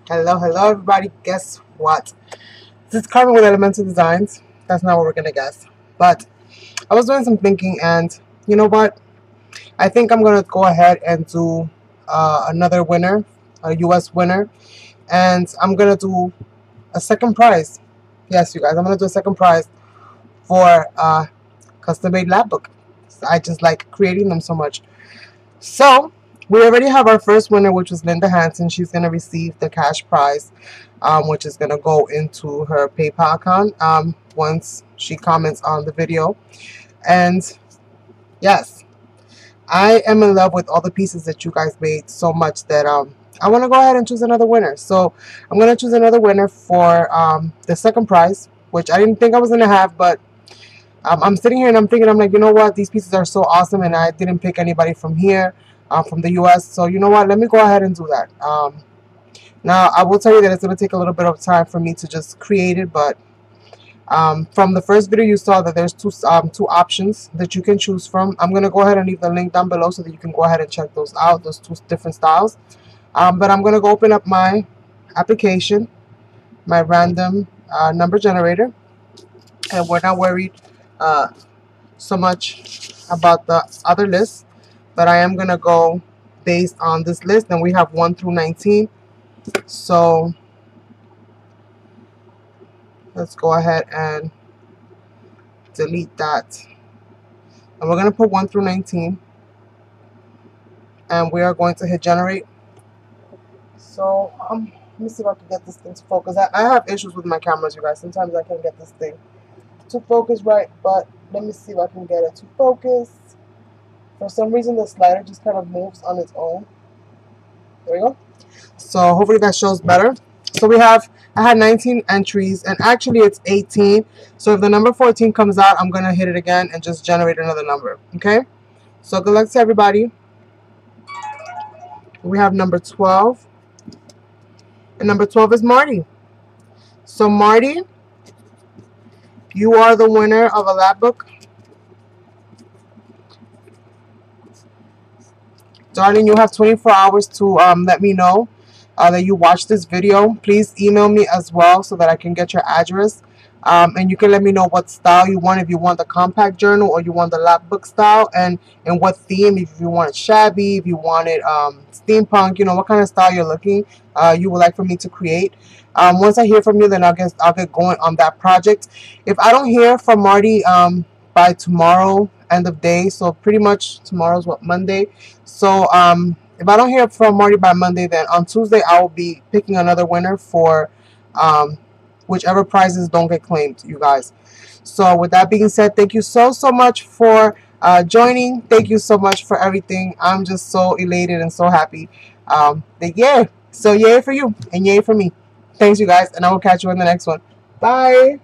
Hello, hello everybody. Guess what? This is Carmen with Elemental Designs. That's not what we're gonna guess. But I was doing some thinking, and you know what? I think I'm gonna go ahead and do another winner, a US winner, and I'm gonna do a second prize. Yes, you guys, I'm gonna do a second prize for custom-made Lapbook. I just like creating them so much. So we already have our first winner, which was Linda Hansen. She's going to receive the cash prize, which is going to go into her PayPal account once she comments on the video. And yes, I am in love with all the pieces that you guys made so much that I want to go ahead and choose another winner. So I'm going to choose another winner for the second prize, which I didn't think I was going to have, but I'm sitting here and I'm thinking, I'm like, you know what? These pieces are so awesome, and I didn't pick anybody from here, from the U.S. So you know what? Let me go ahead and do that. Now, I will tell you that it's going to take a little bit of time for me to just create it, but from the first video you saw that there's two options that you can choose from. I'm going to go ahead and leave the link down below so that you can go ahead and check those out, those two different styles. But I'm going to go open up my application, my random number generator, and we're not worried so much about the other list, but I am gonna go based on this list, and we have 1 through 19. So let's go ahead and delete that, and we're gonna put 1 through 19, and we are going to hit generate. So let me see if I can get this thing to focus. I have issues with my cameras, you guys. Sometimes I can't get this thing to focus right, but let me see if I can get it to focus. For some reason the slider just kind of moves on its own. There we go. So hopefully that shows better. So I had 19 entries, and actually it's 18. So if the number 14 comes out, I'm gonna hit it again and just generate another number. Okay, so good luck to everybody. We have number 12, and number 12 is Marty. So Marty, you are the winner of a Lapbook. Darling, you have 24 hours to let me know that you watched this video. Please email me as well so that I can get your address. And you can let me know what style you want, if you want the compact journal or you want the Lapbook style, and what theme, if you want it shabby, if you want it steampunk, you know, what kind of style you're looking, you would like for me to create. Once I hear from you, then I'll get going on that project. If I don't hear from Marty by tomorrow, end of day, so pretty much tomorrow's what, Monday. So if I don't hear from Marty by Monday, then on Tuesday I will be picking another winner for whichever prizes don't get claimed, you guys. So with that being said, thank you so much for joining. Thank you so much for everything. I'm just so elated and so happy that yay. So yay for you and yay for me. Thanks, you guys, and I will catch you in the next one. Bye.